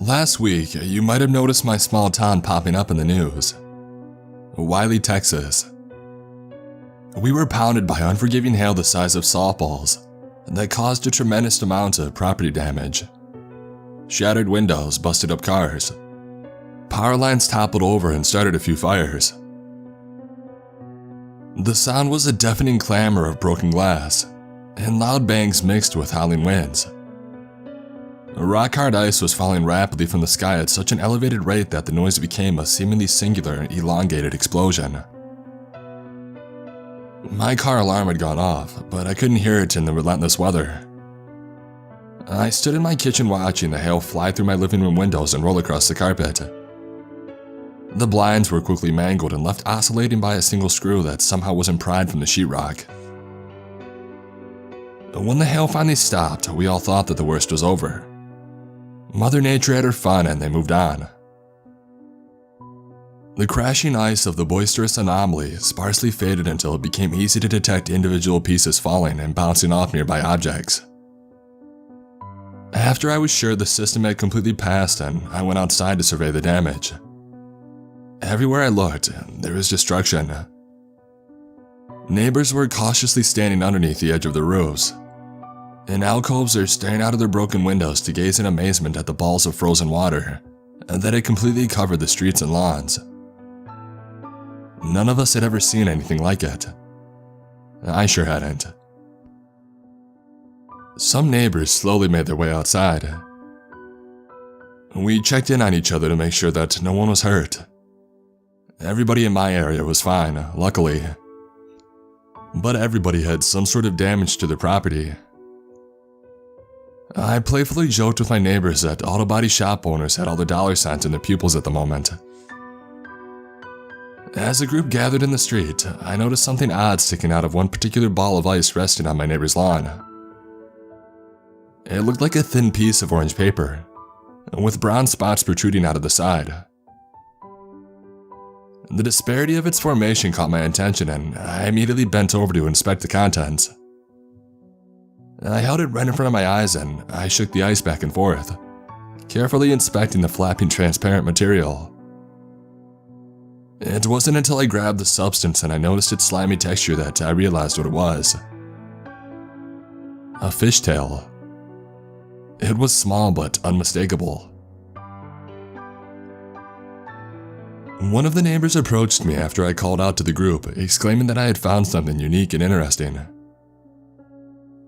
Last week, you might have noticed my small town popping up in the news. Wylie, Texas. We were pounded by unforgiving hail the size of softballs that caused a tremendous amount of property damage. Shattered windows busted up cars. Power lines toppled over and started a few fires. The sound was a deafening clamor of broken glass and loud bangs mixed with howling winds. Rock-hard ice was falling rapidly from the sky at such an elevated rate that the noise became a seemingly singular and elongated explosion. My car alarm had gone off, but I couldn't hear it in the relentless weather. I stood in my kitchen watching the hail fly through my living room windows and roll across the carpet. The blinds were quickly mangled and left oscillating by a single screw that somehow wasn't pried from the sheetrock. When the hail finally stopped, we all thought that the worst was over. Mother Nature had her fun and they moved on. The crashing ice of the boisterous anomaly sparsely faded until it became easy to detect individual pieces falling and bouncing off nearby objects. After I was sure the system had completely passed, and I went outside to survey the damage. Everywhere I looked, there was destruction. Neighbors were cautiously standing underneath the edge of the roofs. In alcoves, they're staring out of their broken windows to gaze in amazement at the balls of frozen water that had completely covered the streets and lawns. None of us had ever seen anything like it. I sure hadn't. Some neighbors slowly made their way outside. We checked in on each other to make sure that no one was hurt. Everybody in my area was fine, luckily. But everybody had some sort of damage to their property. I playfully joked with my neighbors that auto body shop owners had all the dollar signs in their pupils at the moment. As the group gathered in the street, I noticed something odd sticking out of one particular ball of ice resting on my neighbor's lawn. It looked like a thin piece of orange paper, with brown spots protruding out of the side. The disparity of its formation caught my attention, and I immediately bent over to inspect the contents. I held it right in front of my eyes and I shook the ice back and forth, carefully inspecting the flapping transparent material. It wasn't until I grabbed the substance and I noticed its slimy texture that I realized what it was. A fishtail. It was small but unmistakable. One of the neighbors approached me after I called out to the group, exclaiming that I had found something unique and interesting.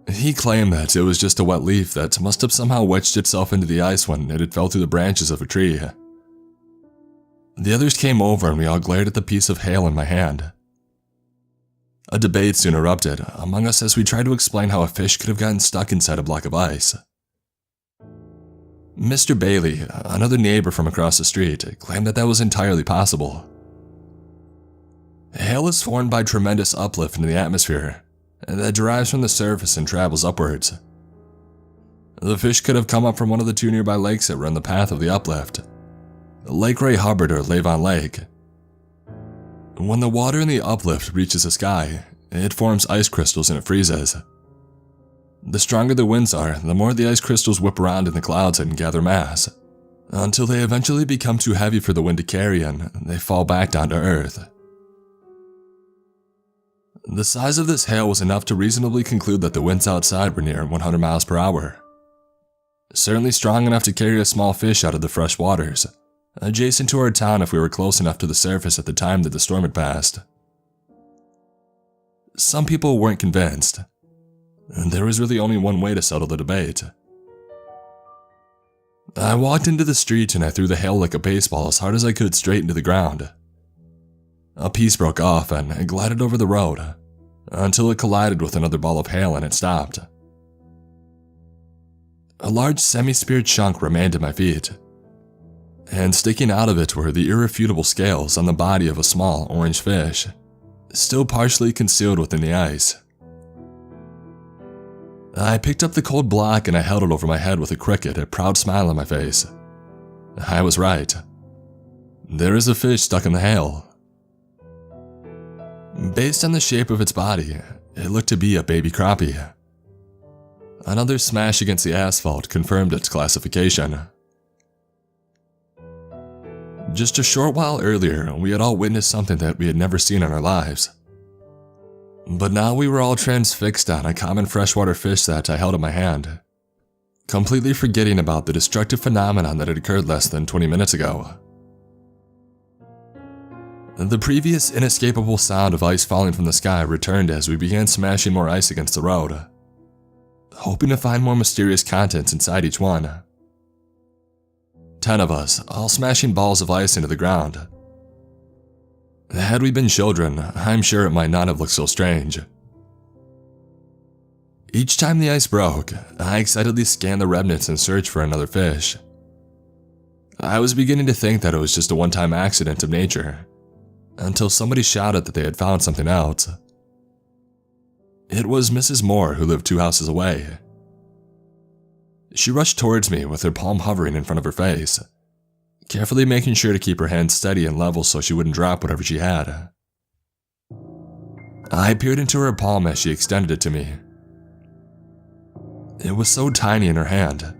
He claimed that it was just a wet leaf that must have somehow wedged itself into the ice when it had fell through the branches of a tree. The others came over and we all glared at the piece of hail in my hand. A debate soon erupted among us as we tried to explain how a fish could have gotten stuck inside a block of ice. Mr. Bailey, another neighbor from across the street, claimed that that was entirely possible. Hail is formed by tremendous uplift in the atmosphere that derives from the surface and travels upwards. The fish could have come up from one of the two nearby lakes that run the path of the uplift, Lake Ray Hubbard or Levon Lake. When the water in the uplift reaches the sky, it forms ice crystals and it freezes. The stronger the winds are, the more the ice crystals whip around in the clouds and gather mass, until they eventually become too heavy for the wind to carry and they fall back down to earth. The size of this hail was enough to reasonably conclude that the winds outside were near 100 miles per hour. Certainly strong enough to carry a small fish out of the fresh waters, adjacent to our town if we were close enough to the surface at the time that the storm had passed. Some people weren't convinced, and there was really only one way to settle the debate. I walked into the street and I threw the hail like a baseball as hard as I could straight into the ground. A piece broke off and it glided over the road, until it collided with another ball of hail and it stopped. A large semi-speared chunk remained at my feet, and sticking out of it were the irrefutable scales on the body of a small orange fish, still partially concealed within the ice. I picked up the cold block and I held it over my head with a crooked, proud smile on my face. I was right. There is a fish stuck in the hail. Based on the shape of its body, It looked to be a baby crappie. Another smash against the asphalt confirmed its classification. Just a short while earlier, we had all witnessed something that we had never seen in our lives. But now we were all transfixed on a common freshwater fish that I held in my hand, completely forgetting about the destructive phenomenon that had occurred less than 20 minutes ago. The previous inescapable sound of ice falling from the sky returned as we began smashing more ice against the road, hoping to find more mysterious contents inside each one. 10 of us, all smashing balls of ice into the ground. Had we been children, I'm sure it might not have looked so strange. Each time the ice broke, I excitedly scanned the remnants in search for another fish. I was beginning to think that it was just a one-time accident of nature, until somebody shouted that they had found something else. It was Mrs. Moore, who lived 2 houses away. She rushed towards me with her palm hovering in front of her face, carefully making sure to keep her hands steady and level so she wouldn't drop whatever she had. I peered into her palm as she extended it to me. It was so tiny in her hand.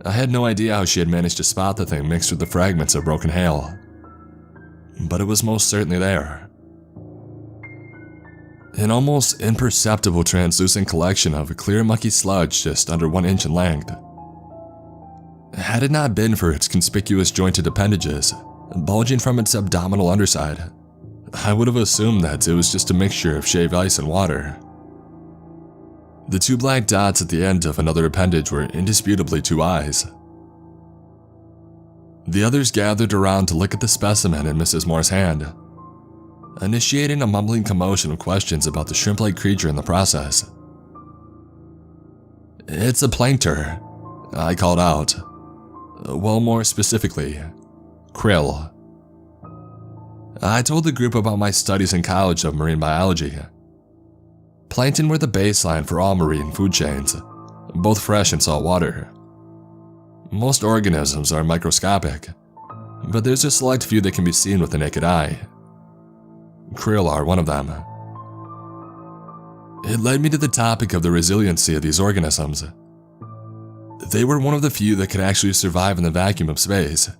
I had no idea how she had managed to spot the thing mixed with the fragments of broken hail, but it was most certainly there. An almost imperceptible translucent collection of clear mucky sludge just under 1 inch in length. Had it not been for its conspicuous jointed appendages bulging from its abdominal underside, I would have assumed that it was just a mixture of shaved ice and water. The 2 black dots at the end of another appendage were indisputably 2 eyes. The others gathered around to look at the specimen in Mrs. Moore's hand, initiating a mumbling commotion of questions about the shrimp-like creature in the process. "It's a plankton," I called out. Well, more specifically, krill. I told the group about my studies in college of marine biology. Plankton were the baseline for all marine food chains, both fresh and salt water. Most organisms are microscopic, but there's a select few that can be seen with the naked eye. Krill are one of them. It led me to the topic of the resiliency of these organisms. They were one of the few that could actually survive in the vacuum of space.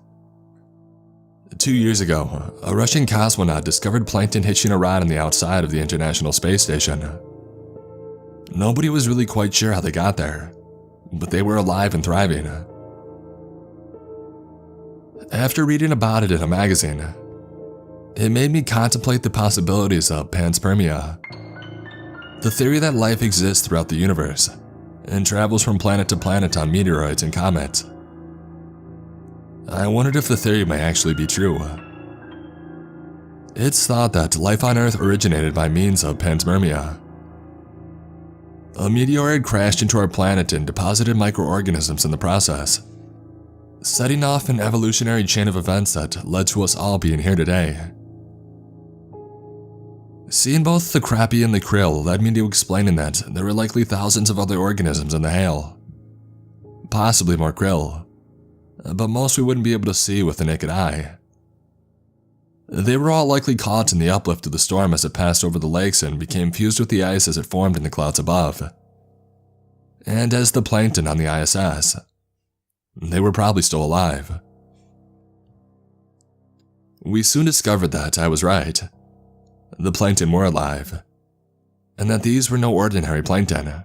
2 years ago, a Russian cosmonaut discovered plankton hitching a ride on the outside of the International Space Station. Nobody was really quite sure how they got there, but they were alive and thriving. After reading about it in a magazine, it made me contemplate the possibilities of panspermia, the theory that life exists throughout the universe and travels from planet to planet on meteoroids and comets. I wondered if the theory may actually be true. It's thought that life on Earth originated by means of panspermia. A meteor had crashed into our planet and deposited microorganisms in the process, setting off an evolutionary chain of events that led to us all being here today. Seeing both the crappie and the krill led me to explaining that there were likely thousands of other organisms in the hail. Possibly more krill, but most we wouldn't be able to see with the naked eye. They were all likely caught in the uplift of the storm as it passed over the lakes and became fused with the ice as it formed in the clouds above. And as the plankton on the ISS, they were probably still alive. We soon discovered that I was right. The plankton were alive, and that these were no ordinary plankton.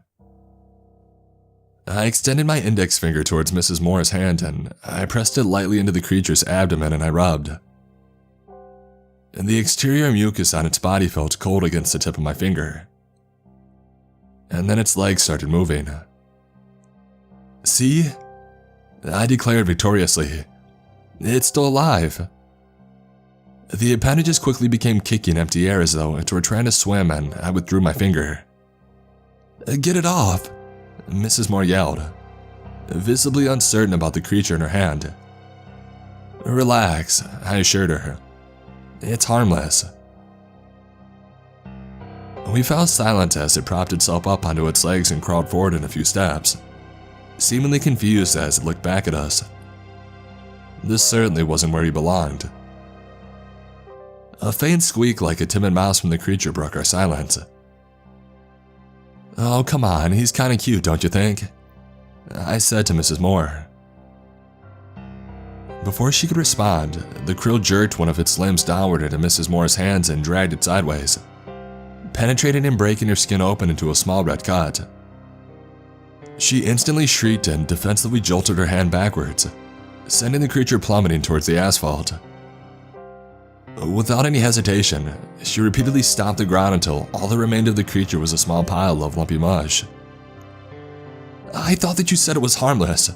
I extended my index finger towards Mrs. Moore's hand and I pressed it lightly into the creature's abdomen and I rubbed. The exterior mucus on its body felt cold against the tip of my finger. And then its legs started moving. "See?" I declared victoriously. "It's still alive." The appendages quickly became kicking empty air as though it were trying to swim, and I withdrew my finger. "Get it off," Mrs. Moore yelled, visibly uncertain about the creature in her hand. "Relax," I assured her. "It's harmless." We fell silent as it propped itself up onto its legs and crawled forward in a few steps, seemingly confused as it looked back at us. This certainly wasn't where he belonged. A faint squeak like a timid mouse from the creature broke our silence. "Oh, come on, he's kinda cute, don't you think?" I said to Mrs. Moore. Before she could respond, the krill jerked one of its limbs downward into Mrs. Moore's hands and dragged it sideways, penetrating and breaking her skin open into a small red cut. She instantly shrieked and defensively jolted her hand backwards, sending the creature plummeting towards the asphalt. Without any hesitation, she repeatedly stomped the ground until all that remained of the creature was a small pile of lumpy mush. "I thought that you said it was harmless,"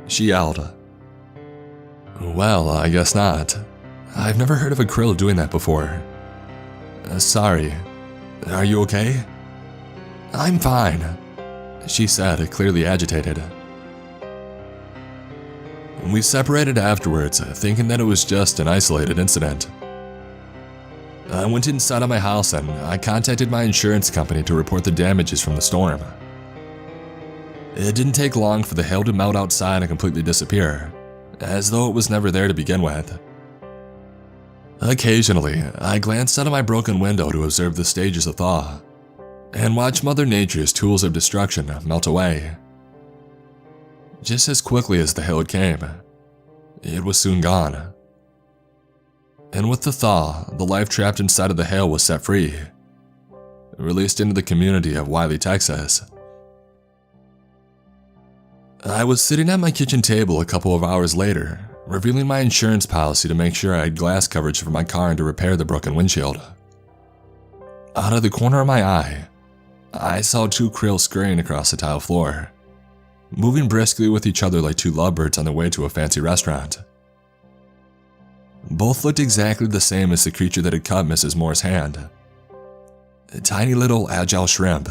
she yelled. "Well, I guess not. I've never heard of a krill doing that before. Sorry. Are you okay?" "I'm fine," she said, clearly agitated. We separated afterwards, thinking that it was just an isolated incident. I went inside of my house and I contacted my insurance company to report the damages from the storm. It didn't take long for the hail to melt outside and completely disappear, as though it was never there to begin with. Occasionally, I glanced out of my broken window to observe the stages of thaw, and watch Mother Nature's tools of destruction melt away. Just as quickly as the hail came, it was soon gone. And with the thaw, the life trapped inside of the hail was set free, released into the community of Wylie, Texas. I was sitting at my kitchen table a couple of hours later, reviewing my insurance policy to make sure I had glass coverage for my car and to repair the broken windshield. Out of the corner of my eye, I saw two krill scurrying across the tile floor, moving briskly with each other like two lovebirds on their way to a fancy restaurant. Both looked exactly the same as the creature that had cut Mrs. Moore's hand. A tiny little agile shrimp.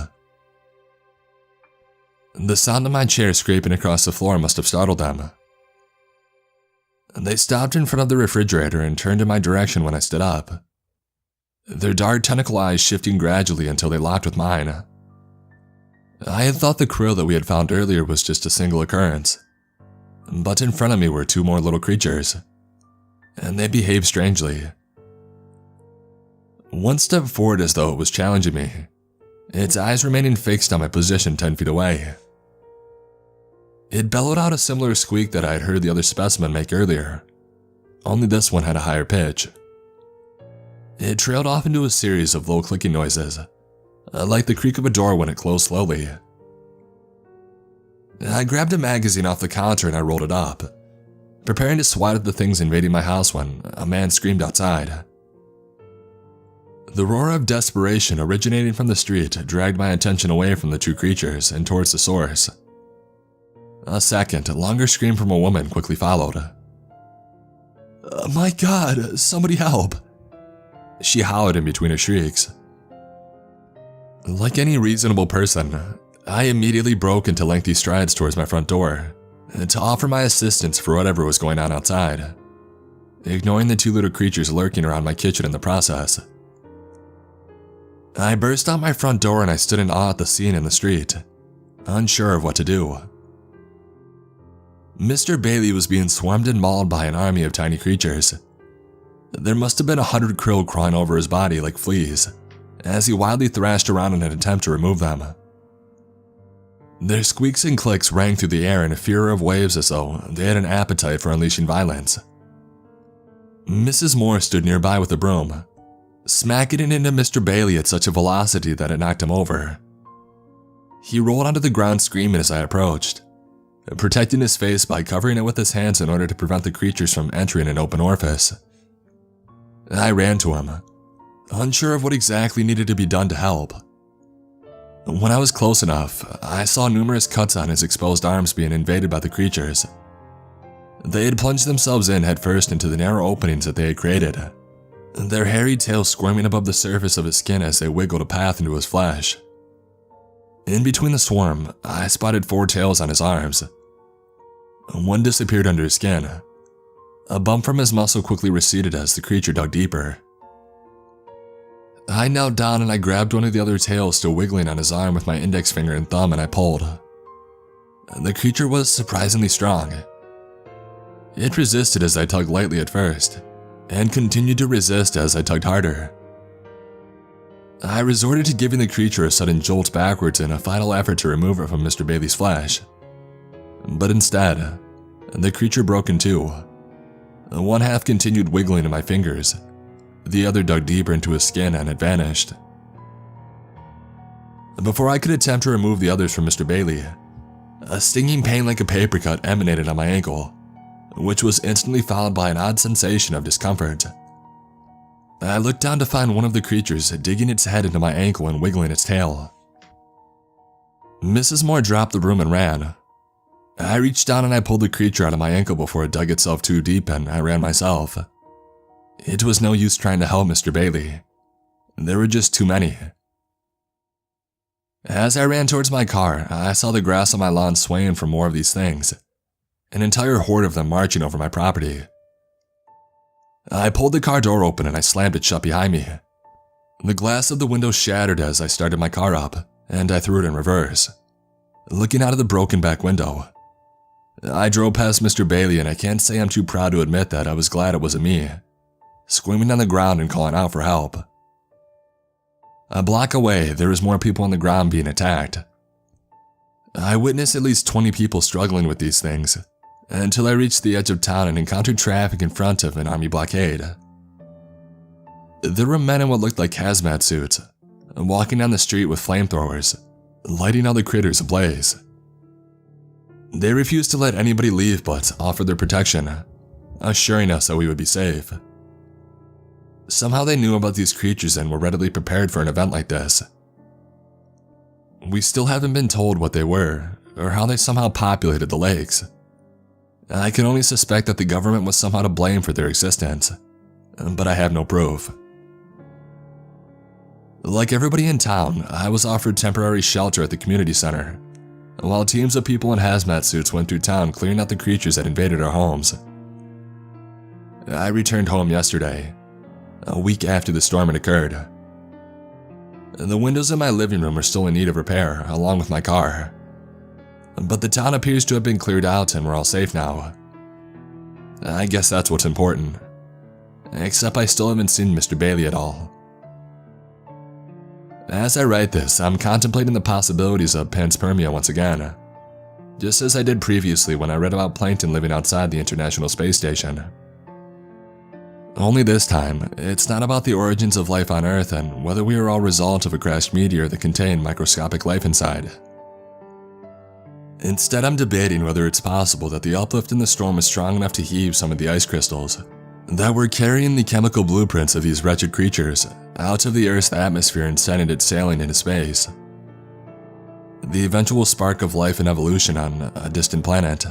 The sound of my chair scraping across the floor must have startled them. They stopped in front of the refrigerator and turned in my direction when I stood up, their dark tentacle eyes shifting gradually until they locked with mine. I had thought the krill that we had found earlier was just a single occurrence, but in front of me were two more little creatures, and they behaved strangely. One stepped forward as though it was challenging me, its eyes remaining fixed on my position 10 feet away. It bellowed out a similar squeak that I had heard the other specimen make earlier, only this one had a higher pitch. It trailed off into a series of low clicking noises, like the creak of a door when it closed slowly. I grabbed a magazine off the counter and I rolled it up, preparing to swat at the things invading my house when a man screamed outside. The roar of desperation originating from the street dragged my attention away from the two creatures and towards the source. A second, longer scream from a woman quickly followed. "My God, somebody help!" she hollered in between her shrieks. Like any reasonable person, I immediately broke into lengthy strides towards my front door to offer my assistance for whatever was going on outside, ignoring the two little creatures lurking around my kitchen in the process. I burst out my front door and I stood in awe at the scene in the street, unsure of what to do. Mr. Bailey was being swarmed and mauled by an army of tiny creatures. There must have been 100 krill crawling over his body like fleas, as he wildly thrashed around in an attempt to remove them. Their squeaks and clicks rang through the air in a furor of waves as though they had an appetite for unleashing violence. Mrs. Moore stood nearby with a broom, smacking it into Mr. Bailey at such a velocity that it knocked him over. He rolled onto the ground screaming as I approached, protecting his face by covering it with his hands in order to prevent the creatures from entering an open orifice. I ran to him, unsure of what exactly needed to be done to help. When I was close enough, I saw numerous cuts on his exposed arms being invaded by the creatures. They had plunged themselves in headfirst into the narrow openings that they had created, their hairy tails squirming above the surface of his skin as they wiggled a path into his flesh. In between the swarm, I spotted 4 tails on his arms. One disappeared under his skin. A bump from his muscle quickly receded as the creature dug deeper. I knelt down and I grabbed one of the other tails still wiggling on his arm with my index finger and thumb and I pulled. The creature was surprisingly strong. It resisted as I tugged lightly at first, and continued to resist as I tugged harder. I resorted to giving the creature a sudden jolt backwards in a final effort to remove it from Mr. Bailey's flesh. But instead, the creature broke in two. One half continued wiggling in my fingers. The other dug deeper into his skin and it vanished. Before I could attempt to remove the others from Mr. Bailey, a stinging pain like a paper cut emanated on my ankle, which was instantly followed by an odd sensation of discomfort. I looked down to find one of the creatures digging its head into my ankle and wiggling its tail. Mrs. Moore dropped the broom and ran. I reached down and I pulled the creature out of my ankle before it dug itself too deep, and I ran myself. It was no use trying to help Mr. Bailey. There were just too many. As I ran towards my car, I saw the grass on my lawn swaying from more of these things, an entire horde of them marching over my property. I pulled the car door open and I slammed it shut behind me. The glass of the window shattered as I started my car up, and I threw it in reverse, looking out of the broken back window. I drove past Mr. Bailey, and I can't say I'm too proud to admit that I was glad it wasn't me, squirming on the ground and calling out for help. A block away, there was more people on the ground being attacked. I witnessed at least 20 people struggling with these things, until I reached the edge of town and encountered traffic in front of an army blockade. There were men in what looked like hazmat suits, walking down the street with flamethrowers, lighting all the critters ablaze. They refused to let anybody leave but offered their protection, assuring us that we would be safe. Somehow they knew about these creatures and were readily prepared for an event like this. We still haven't been told what they were, or how they somehow populated the lakes. I can only suspect that the government was somehow to blame for their existence, but I have no proof. Like everybody in town, I was offered temporary shelter at the community center, while teams of people in hazmat suits went through town clearing out the creatures that invaded our homes. I returned home yesterday, a week after the storm had occurred. The windows in my living room are still in need of repair, along with my car. But the town appears to have been cleared out and we're all safe now. I guess that's what's important. Except I still haven't seen Mr. Bailey at all. As I write this, I'm contemplating the possibilities of panspermia once again, just as I did previously when I read about plankton living outside the International Space Station. Only this time, it's not about the origins of life on Earth and whether we are all a result of a crashed meteor that contained microscopic life inside. Instead, I'm debating whether it's possible that the uplift in the storm is strong enough to heave some of the ice crystals that were carrying the chemical blueprints of these wretched creatures out of the Earth's atmosphere and sending it sailing into space. The eventual spark of life and evolution on a distant planet.